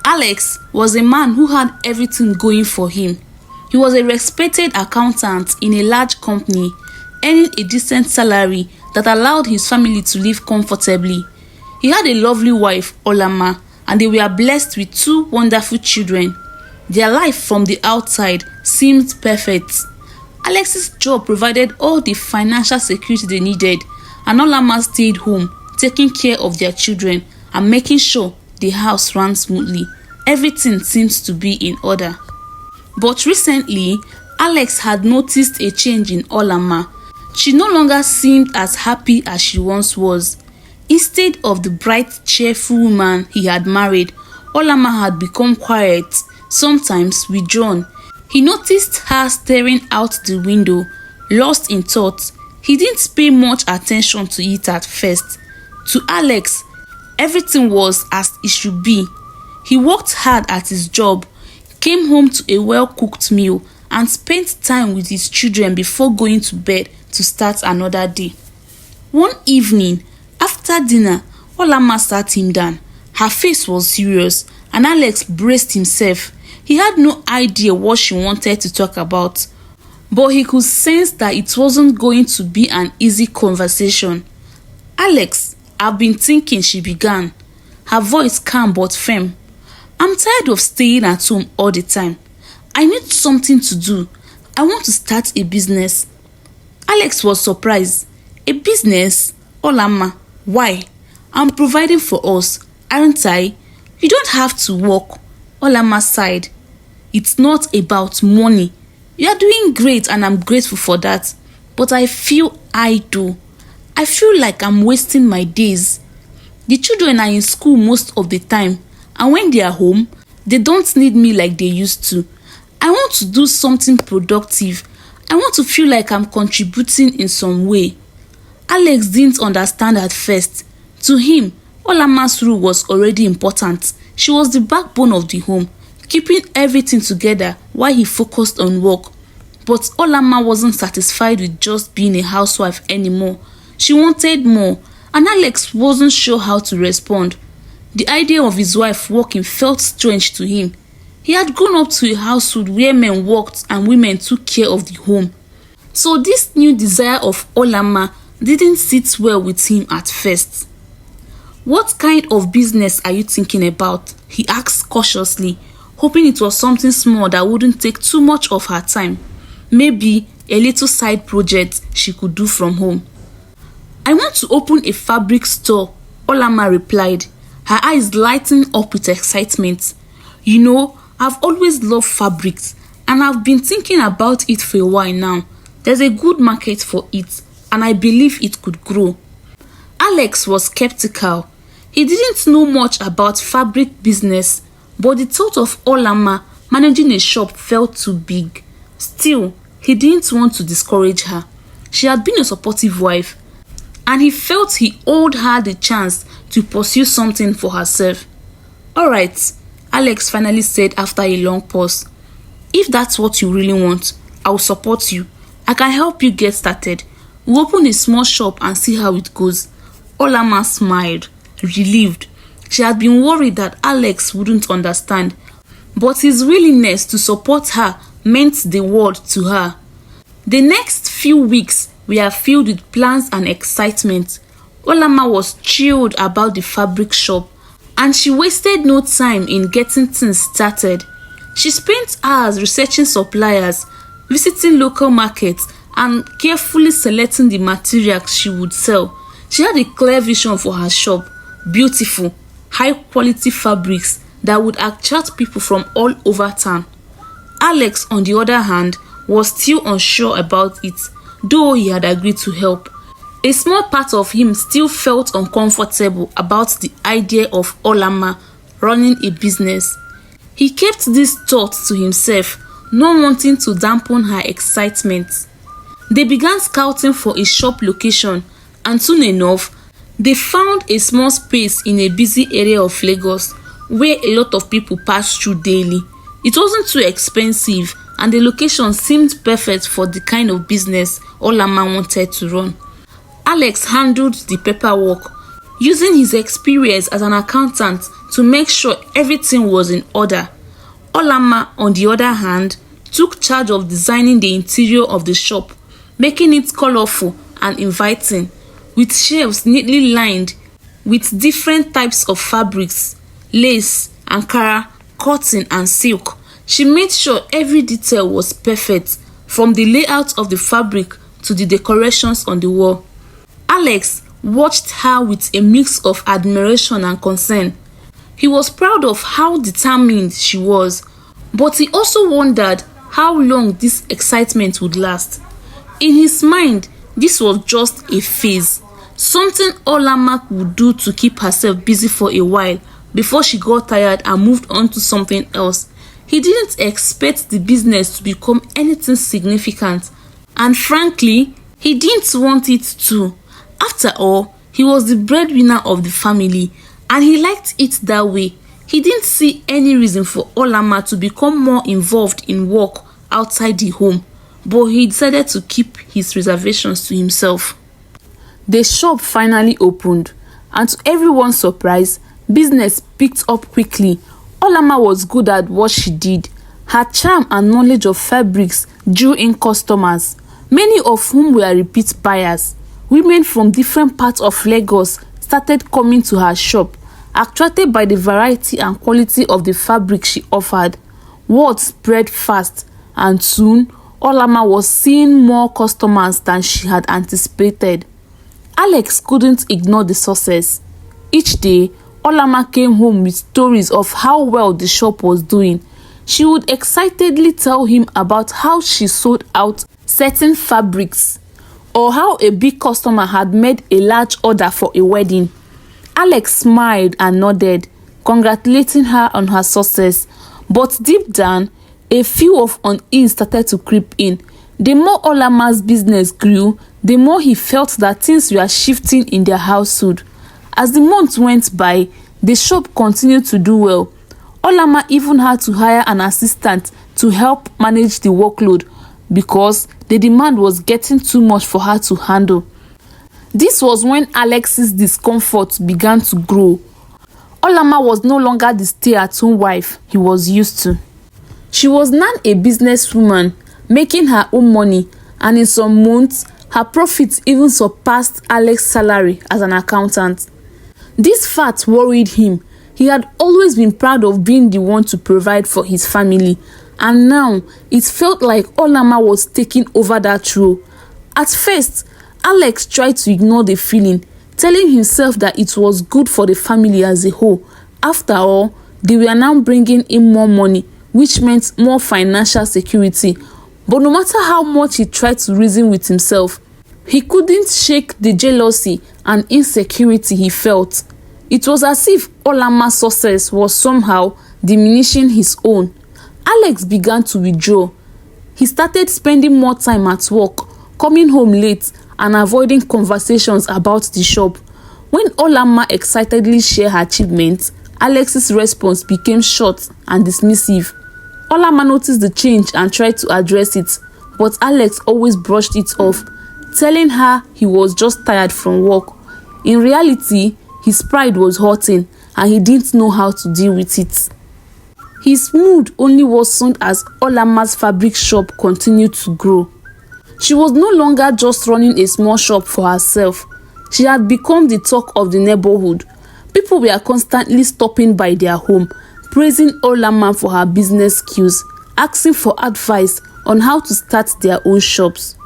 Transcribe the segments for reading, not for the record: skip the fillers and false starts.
Alex was a man who had everything going for him. He was a respected accountant in a large company, earning a decent salary that allowed his family to live comfortably. He had a lovely wife, Olamma, and they were blessed with 2 wonderful children. Their life from the outside seemed perfect. Alex's job provided all the financial security they needed, and Olamma stayed home, taking care of their children and making sure the house ran smoothly. Everything seems to be in order. But recently, Alex had noticed a change in Olamma. She no longer seemed as happy as she once was. Instead of the bright, cheerful woman he had married, Olamma had become quiet, sometimes withdrawn. He noticed her staring out the window, lost in thought. He didn't pay much attention to it at first. To Alex, everything was as it should be. He worked hard at his job, came home to a well-cooked meal, and spent time with his children before going to bed to start another day. One evening, after dinner, Olamma sat him down. Her face was serious, and Alex braced himself. He had no idea what she wanted to talk about, but he could sense that it wasn't going to be an easy conversation. "Alex, I've been thinking," she began, her voice calm but firm. "I'm tired of staying at home all the time. I need something to do. I want to start a business." Alex was surprised. "A business? Olamma, why? I'm providing for us, aren't I? You don't have to work." Olamma sighed. "It's not about money. You are doing great and I'm grateful for that. But I feel idle. I feel like I'm wasting my days. The children are in school most of the time, and when they are home, they don't need me like they used to. I want to do something productive. I want to feel like I'm contributing in some way." Alex didn't understand at first. To him, Olamma's role was already important. She was the backbone of the home, keeping everything together while he focused on work. But Olamma wasn't satisfied with just being a housewife anymore. She wanted more, and Alex wasn't sure how to respond. The idea of his wife working felt strange to him. He had grown up to a household where men worked and women took care of the home. So this new desire of Olamma didn't sit well with him at first. "What kind of business are you thinking about?" he asked cautiously, hoping it was something small that wouldn't take too much of her time. Maybe a little side project she could do from home. "I want to open a fabric store," Olamma replied, her eyes lighting up with excitement. "You know, I've always loved fabrics, and I've been thinking about it for a while now. There's a good market for it, and I believe it could grow." Alex was skeptical. He didn't know much about fabric business, but the thought of Olamma managing a shop felt too big. Still, he didn't want to discourage her. She had been a supportive wife, and he felt he owed her the chance to pursue something for herself. "All right," Alex finally said after a long pause. "If that's what you really want, I'll support you. I can help you get started. We'll open a small shop and see how it goes." Olamma smiled, relieved. She had been worried that Alex wouldn't understand, but his willingness to support her meant the world to her. The next few weeks were filled with plans and excitement. Olamma was thrilled about the fabric shop, and she wasted no time in getting things started. She spent hours researching suppliers, visiting local markets, and carefully selecting the materials she would sell. She had a clear vision for her shop: beautiful, high-quality fabrics that would attract people from all over town. Alex, on the other hand, was still unsure about it, though he had agreed to help. A small part of him still felt uncomfortable about the idea of Olamma running a business. He kept these thoughts to himself, not wanting to dampen her excitement. They began scouting for a shop location, and soon enough, they found a small space in a busy area of Lagos where a lot of people pass through daily. It wasn't too expensive, and the location seemed perfect for the kind of business Olamma wanted to run. Alex handled the paperwork, using his experience as an accountant to make sure everything was in order. Olamma, on the other hand, took charge of designing the interior of the shop, making it colorful and inviting, with shelves neatly lined with different types of fabrics, lace, ankara, cotton and silk. She made sure every detail was perfect, from the layout of the fabric to the decorations on the wall. Alex watched her with a mix of admiration and concern. He was proud of how determined she was, but he also wondered how long this excitement would last. In his mind, this was just a phase, something Olamma would do to keep herself busy for a while before she got tired and moved on to something else. He didn't expect the business to become anything significant, and frankly, he didn't want it to. After all, he was the breadwinner of the family, and he liked it that way. He didn't see any reason for Olamma to become more involved in work outside the home, but he decided to keep his reservations to himself. The shop finally opened, and to everyone's surprise, business picked up quickly. Olamma was good at what she did. Her charm and knowledge of fabrics drew in customers, many of whom were repeat buyers. Women from different parts of Lagos started coming to her shop, attracted by the variety and quality of the fabric she offered. Word spread fast, and soon Olamma was seeing more customers than she had anticipated. Alex couldn't ignore the success. Each day, Olamma came home with stories of how well the shop was doing. She would excitedly tell him about how she sold out certain fabrics, or how a big customer had made a large order for a wedding. Alex smiled and nodded, congratulating her on her success. But deep down, a few of unease started to creep in. The more Olamma's business grew, the more he felt that things were shifting in their household. As the months went by, the shop continued to do well. Olamma even had to hire an assistant to help manage the workload because the demand was getting too much for her to handle. This was when Alex's discomfort began to grow. Olamma was no longer the stay-at-home wife he was used to. She was now a businesswoman, making her own money, and in some months, her profits even surpassed Alex's salary as an accountant. This fact worried him. He had always been proud of being the one to provide for his family, and now it felt like Olamma was taking over that role. At first, Alex tried to ignore the feeling, telling himself that it was good for the family as a whole. After all, they were now bringing in more money, which meant more financial security. But no matter how much he tried to reason with himself, he couldn't shake the jealousy and insecurity he felt. It was as if Olamma's success was somehow diminishing his own. Alex began to withdraw. He started spending more time at work, coming home late, and avoiding conversations about the shop. When Olamma excitedly shared her achievements, Alex's response became short and dismissive. Olamma noticed the change and tried to address it, but Alex always brushed it off, telling her he was just tired from work. In reality, his pride was hurting and he didn't know how to deal with it. His mood only worsened as Olamma's fabric shop continued to grow. She was no longer just running a small shop for herself. She had become the talk of the neighborhood. People were constantly stopping by their home, praising Olamma for her business skills, asking for advice on how to start their own shops.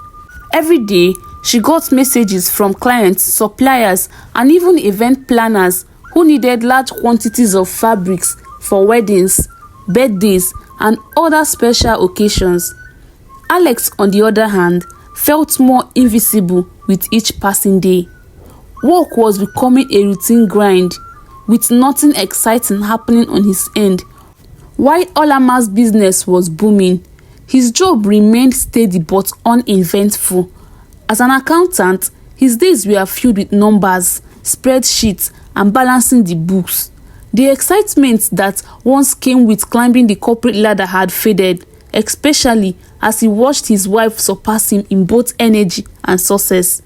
Every day, she got messages from clients, suppliers, and even event planners who needed large quantities of fabrics for weddings, birthdays, and other special occasions. Alex, on the other hand, felt more invisible with each passing day. Work was becoming a routine grind, with nothing exciting happening on his end. While Olamma's business was booming, his job remained steady but uneventful. As an accountant, his days were filled with numbers, spreadsheets, and balancing the books. The excitement that once came with climbing the corporate ladder had faded, especially as he watched his wife surpass him in both energy and success.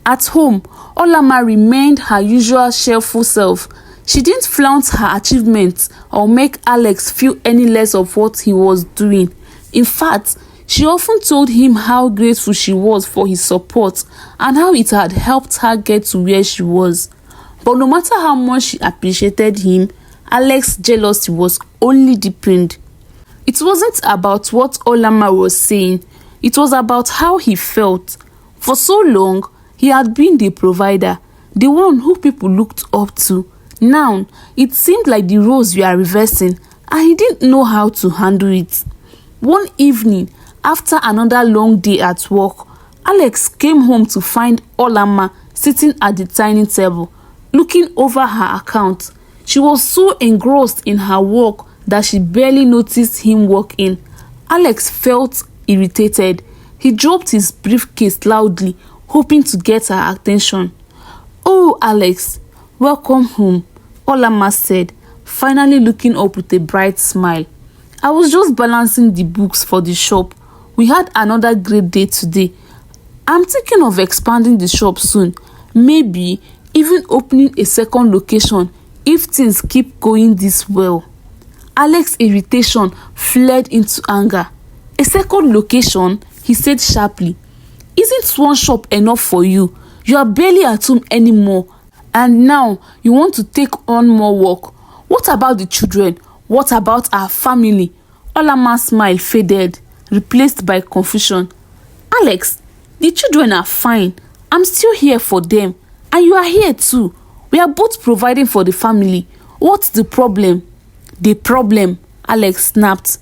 At home, Olamma remained her usual cheerful self. She didn't flaunt her achievements or make Alex feel any less of what he was doing. In fact, she often told him how grateful she was for his support and how it had helped her get to where she was. But no matter how much she appreciated him, Alex's jealousy was only deepened. It wasn't about what Olamma was saying, it was about how he felt. For so long, he had been the provider, the one who people looked up to. Now, it seemed like the roles were reversing, and he didn't know how to handle it. One evening, after another long day at work, Alex came home to find Olamma sitting at the dining table, looking over her account. She was so engrossed in her work that she barely noticed him walk in. Alex felt irritated. He dropped his briefcase loudly, hoping to get her attention. "Oh, Alex, welcome home," Olamma said, finally looking up with a bright smile. "I was just balancing the books for the shop. We had another great day today. I'm thinking of expanding the shop soon, maybe even opening a second location if things keep going this well." Alex's irritation fled into anger. "A second location?" he said sharply. "Isn't one shop enough for you? You are barely at home anymore, and now you want to take on more work. What about the children? What about our family?" Olamma's smile faded, replaced by confusion. "Alex, the children are fine. I'm still here for them, and you are here too. We are both providing for the family. What's the problem?" "The problem," Alex snapped.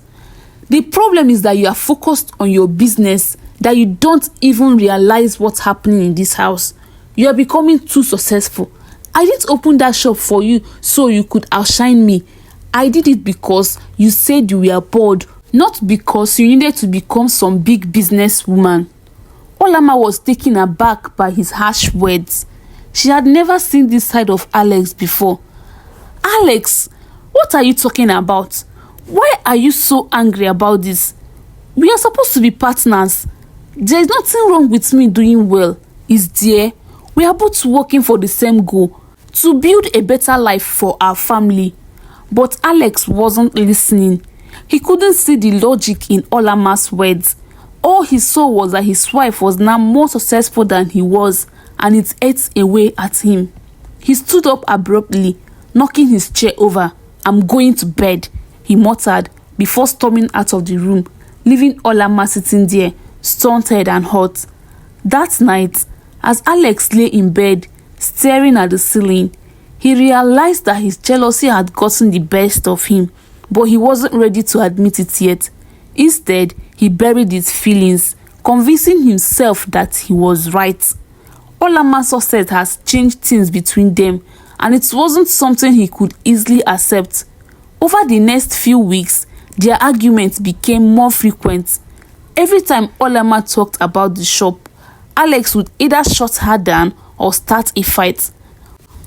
"The problem is that you are focused on your business, that you don't even realize what's happening in this house. You are becoming too successful. I didn't open that shop for you so you could outshine me. I did it because you said you were bored, not because you needed to become some big business woman." Olamma was taken aback by his harsh words. She had never seen this side of Alex before. "Alex, what are you talking about? Why are you so angry about this? We are supposed to be partners. There is nothing wrong with me doing well, is there? We are both working for the same goal, to build a better life for our family." But Alex wasn't listening. He couldn't see the logic in Olamma's words. All he saw was that his wife was now more successful than he was, and it ate away at him. He stood up abruptly, knocking his chair over. "I'm going to bed," he muttered before storming out of the room, leaving Olamma sitting there, stunted and hot. That night, as Alex lay in bed, staring at the ceiling, he realized that his jealousy had gotten the best of him, but he wasn't ready to admit it yet. Instead, he buried his feelings, convincing himself that he was right. Olamma's success has changed things between them, and it wasn't something he could easily accept. Over the next few weeks, their arguments became more frequent. Every time Olamma talked about the shop, Alex would either shut her down or start a fight.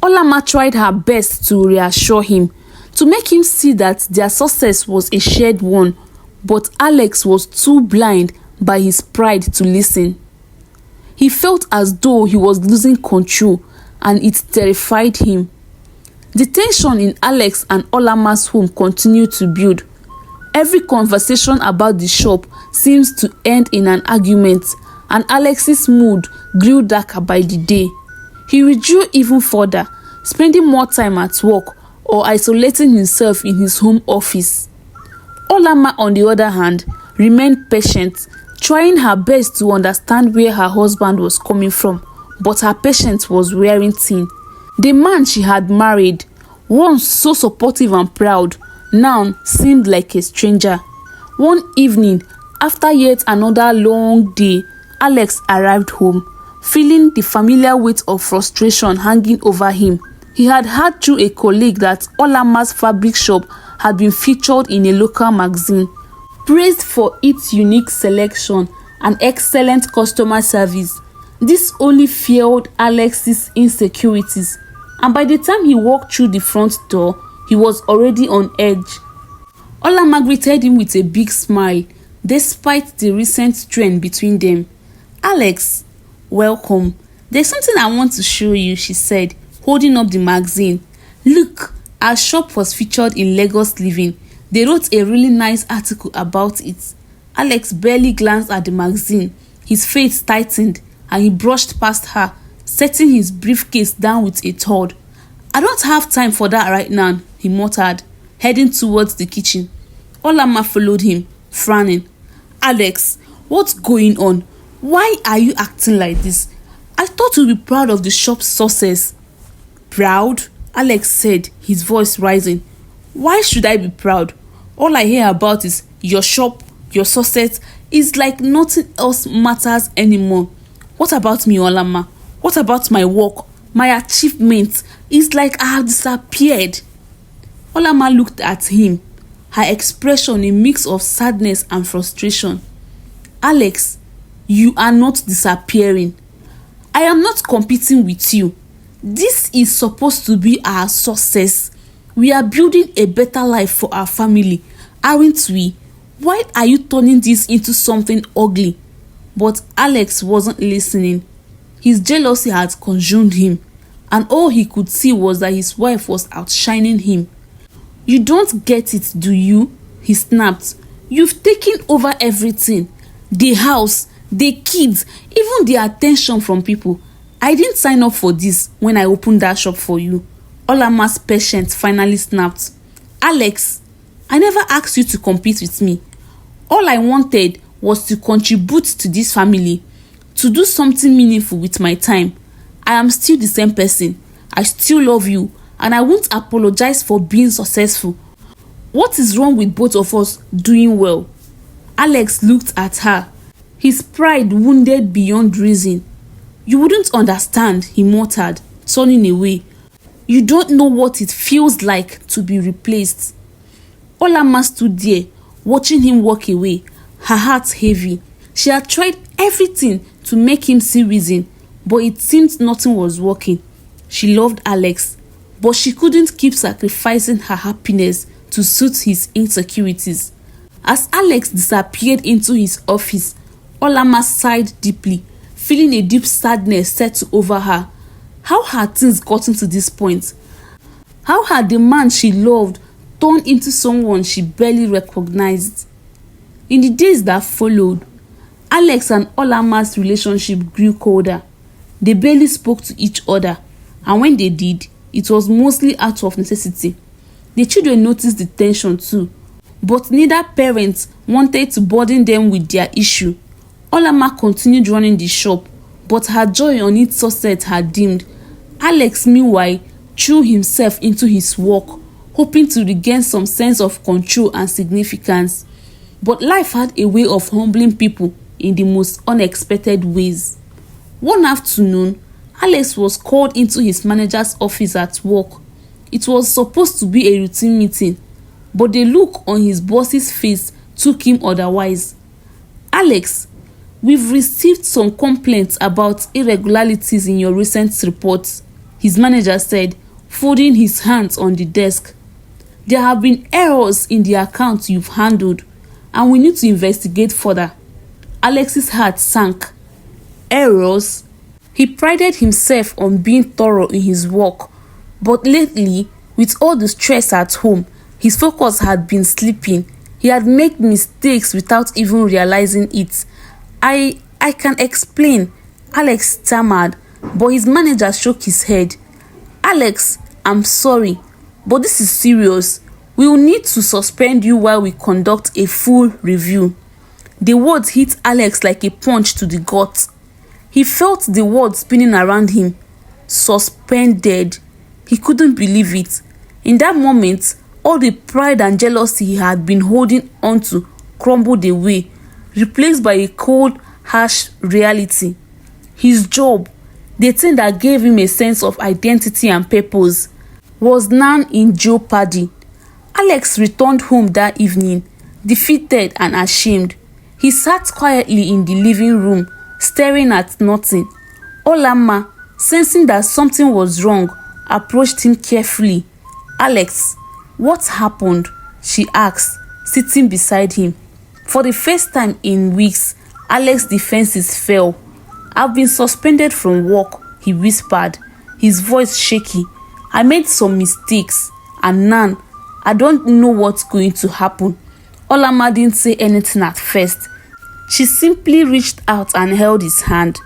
Olamma tried her best to reassure him, to make him see that their success was a shared one, but Alex was too blind by his pride to listen. He felt as though he was losing control, and it terrified him. The tension in Alex and Olamma's home continued to build. Every conversation about the shop seems to end in an argument, and Alex's mood grew darker by the day. He withdrew even further, spending more time at work or isolating himself in his home office. Olamma, on the other hand, remained patient, trying her best to understand where her husband was coming from, but her patience was wearing thin. The man she had married, once so supportive and proud, now seemed like a stranger. One evening, after yet another long day, Alex arrived home, feeling the familiar weight of frustration hanging over him. He had heard through a colleague that Olamma's fabric shop had been featured in a local magazine, praised for its unique selection and excellent customer service. This only fueled Alex's insecurities, and by the time he walked through the front door, he was already on edge. Olamma greeted him with a big smile, despite the recent strain between them. "Alex, welcome. There's something I want to show you," she said, holding up the magazine. Look, our shop was featured in Lagos Living. They wrote a really nice article about it. Alex barely glanced at the magazine. His face tightened and he brushed past her, setting his briefcase down with a thud. I don't have time for that right now, he muttered, heading towards the kitchen. Olamma followed him, frowning. Alex, what's going on? Why are you acting like this? I thought you'd be proud of the shop's success. Proud? Alex said, his voice rising. Why should I be proud? All I hear about is your shop, your success. It's like nothing else matters anymore. What about me, Olamma? What about my work, my achievements? It's like I have disappeared. Olamma looked at him, her expression a mix of sadness and frustration. Alex, you are not disappearing. I am not competing with you. This is supposed to be our success. We are building a better life for our family, aren't we? Why are you turning this into something ugly? But Alex wasn't listening. His jealousy had consumed him, and all he could see was that his wife was outshining him. You don't get it, do you? He snapped. You've taken over everything. The house, the kids, even the attention from people. I didn't sign up for this when I opened that shop for you. Olamma's patience finally snapped. Alex, I never asked you to compete with me. All I wanted was to contribute to this family, to do something meaningful with my time. I am still the same person. I still love you, and I won't apologize for being successful. What is wrong with both of us doing well? Alex looked at her, his pride wounded beyond reason. You wouldn't understand, he muttered, turning away. You don't know what it feels like to be replaced. Olamma stood there, watching him walk away, her heart heavy. She had tried everything to make him see reason, but it seemed nothing was working. She loved Alex, but she couldn't keep sacrificing her happiness to suit his insecurities. As Alex disappeared into his office, Olamma sighed deeply, feeling a deep sadness settle over her. How had things gotten to this point? How had the man she loved turned into someone she barely recognized? In the days that followed, Alex and Olamma's relationship grew colder. They barely spoke to each other, and when they did, it was mostly out of necessity. The children noticed the tension too, but neither parent wanted to burden them with their issue. Olamma continued running the shop, but her joy on its success had dimmed. Alex, meanwhile, threw himself into his work, hoping to regain some sense of control and significance. But life had a way of humbling people in the most unexpected ways. One afternoon, Alex was called into his manager's office at work. It was supposed to be a routine meeting, but the look on his boss's face took him otherwise. Alex, we've received some complaints about irregularities in your recent reports, his manager said, folding his hands on the desk. There have been errors in the accounts you've handled, and we need to investigate further. Alex's heart sank. Errors? He prided himself on being thorough in his work, but lately, with all the stress at home, his focus had been slipping. He had made mistakes without even realizing it. I can explain, Alex stammered, but his manager shook his head. Alex, I'm sorry, but this is serious. We will need to suspend you while we conduct a full review. The words hit Alex like a punch to the gut. He felt the words spinning around him. Suspended. He couldn't believe it. In that moment, all the pride and jealousy he had been holding onto crumbled away, replaced by a cold, harsh reality. His job, the thing that gave him a sense of identity and purpose, was now in jeopardy. Alex returned home that evening, defeated and ashamed. He sat quietly in the living room, staring at nothing. Olamma, sensing that something was wrong, approached him carefully. Alex, what happened? She asked, sitting beside him. For the first time in weeks, Alex's defenses fell. I've been suspended from work, he whispered, his voice shaky. I made some mistakes, and now I don't know what's going to happen." Olamma didn't say anything at first. She simply reached out and held his hand.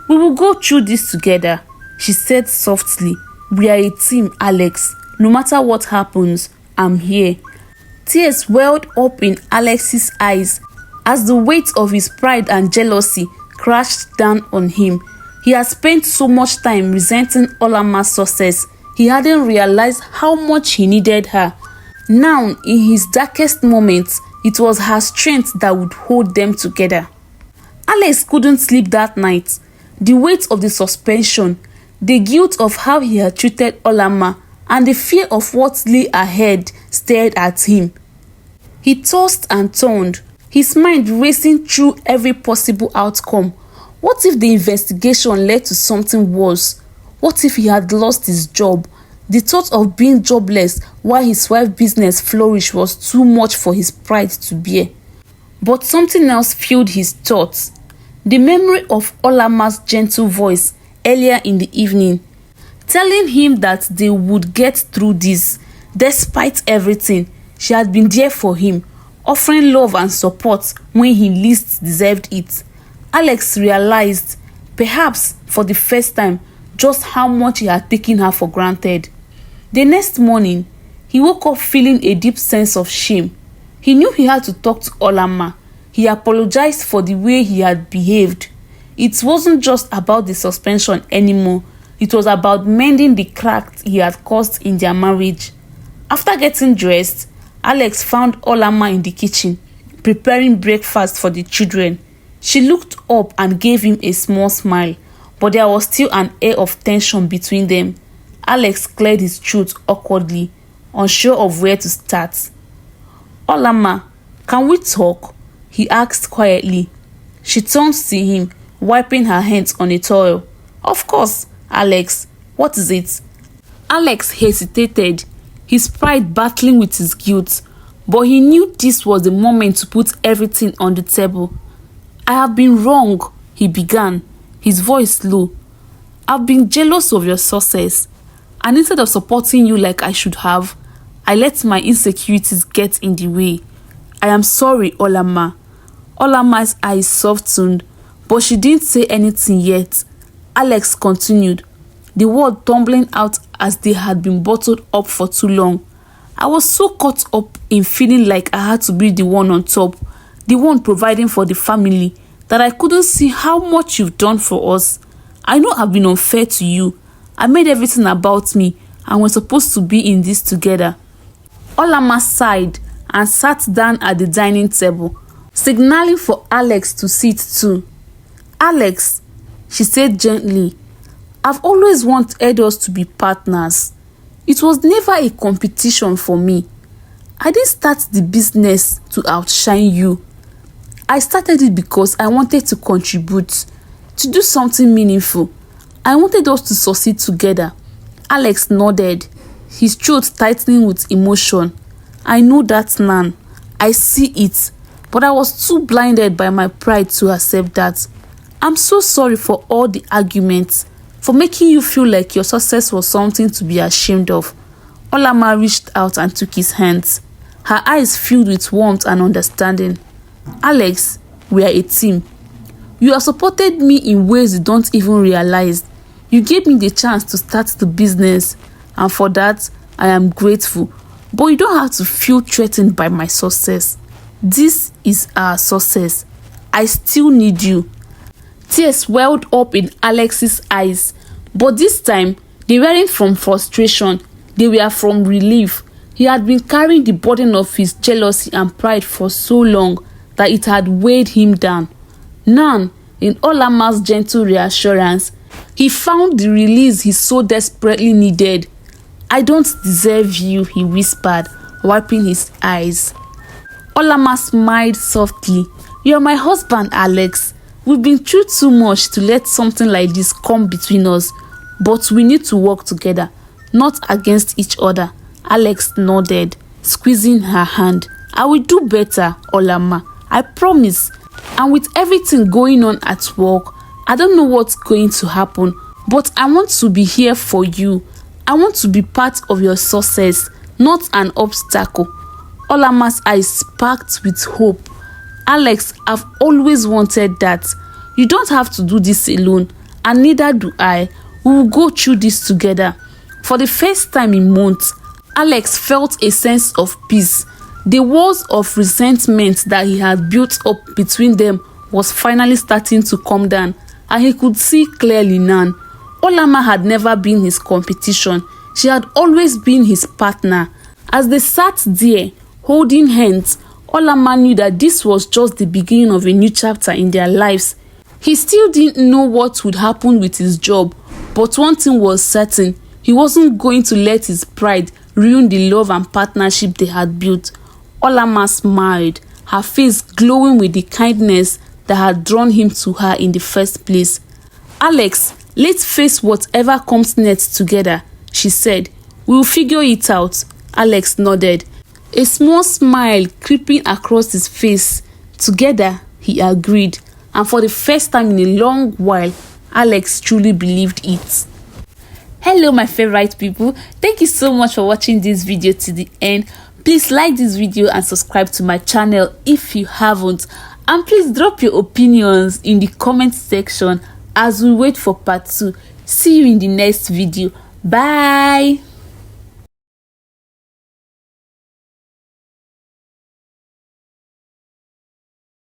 "We will go through this together," she said softly. "We are a team, Alex. No matter what happens, I'm here." Tears welled up in Alex's eyes as the weight of his pride and jealousy crashed down on him. He had spent so much time resenting Olamma's success. He hadn't realized how much he needed her. Now, in his darkest moments, it was her strength that would hold them together. Alex couldn't sleep that night. The weight of the suspension, the guilt of how he had treated Olamma, and the fear of what lay ahead stared at him. He tossed and turned, his mind racing through every possible outcome. What if the investigation led to something worse? What if he had lost his job? The thought of being jobless while his wife's business flourished was too much for his pride to bear. But something else filled his thoughts. The memory of Olamma's gentle voice earlier in the evening, telling him that they would get through this. Despite everything, she had been there for him, offering love and support when he least deserved it. Alex realized, perhaps for the first time, just how much he had taken her for granted. The next morning, he woke up feeling a deep sense of shame. He knew he had to talk to Olamma. He apologized for the way he had behaved. It wasn't just about the suspension anymore. It was about mending the cracks he had caused in their marriage. After getting dressed, Alex found Olamma in the kitchen, preparing breakfast for the children. She looked up and gave him a small smile, but there was still an air of tension between them. Alex cleared his throat awkwardly, unsure of where to start. "Olamma, can we talk?" he asked quietly. She turned to him, wiping her hands on a towel. "Of course, Alex. What is it?" Alex hesitated, his pride battling with his guilt, but he knew this was the moment to put everything on the table. "I have been wrong," he began, his voice low. "I've been jealous of your success, and instead of supporting you like I should have, I let my insecurities get in the way. I am sorry, Olamma." Olamma's eyes softened, but she didn't say anything yet. Alex continued, the word tumbling out as they had been bottled up for too long. "I was so caught up in feeling like I had to be the one on top, the one providing for the family, that I couldn't see how much you've done for us. I know I've been unfair to you. I made everything about me, and we're supposed to be in this together." Olamma sighed and sat down at the dining table, signaling for Alex to sit too. "Alex," she said gently, "I've always wanted us to be partners. It was never a competition for me. I didn't start the business to outshine you. I started it because I wanted to contribute, to do something meaningful. I wanted us to succeed together." Alex nodded, his throat tightening with emotion. "I know that now. I see it, but I was too blinded by my pride to accept that. I'm so sorry for all the arguments, for making you feel like your success was something to be ashamed of." Olamma reached out and took his hands, her eyes filled with warmth and understanding. "Alex, we are a team. You have supported me in ways you don't even realize. You gave me the chance to start the business, and for that, I am grateful. But you don't have to feel threatened by my success. This is our success. I still need you." Tears welled up in Alex's eyes, but this time they weren't from frustration, they were from relief. He had been carrying the burden of his jealousy and pride for so long that it had weighed him down. Now, in Olamma's gentle reassurance, he found the release he so desperately needed. "I don't deserve you," he whispered, wiping his eyes. Olamma smiled softly. "You're my husband, Alex. We've been through too much to let something like this come between us, but we need to work together, not against each other." Alex nodded, squeezing her hand. "I will do better, Olamma. I promise. And with everything going on at work, I don't know what's going to happen, but I want to be here for you. I want to be part of your success, not an obstacle." Olamma's eyes sparkled with hope. "Alex, I've always wanted that. You don't have to do this alone, and neither do I. We will go through this together." For the first time in months, Alex felt a sense of peace. The walls of resentment that he had built up between them was finally starting to come down, and he could see clearly now. Olamma had never been his competition. She had always been his partner. As they sat there, holding hands, Olamma knew that this was just the beginning of a new chapter in their lives. He still didn't know what would happen with his job, but one thing was certain: he wasn't going to let his pride ruin the love and partnership they had built. Olamma smiled, her face glowing with the kindness that had drawn him to her in the first place. "Alex, let's face whatever comes next together," she said. "We'll figure it out." Alex nodded, a small smile creeping across his face. Together, he agreed, and for the first time in a long while, Alex truly believed it. Hello my favorite people, thank you so much for watching this video to the end. Please like this video and subscribe to my channel if you haven't, and please drop your opinions in the comment section as we wait for part 2. See you in the next video. Bye.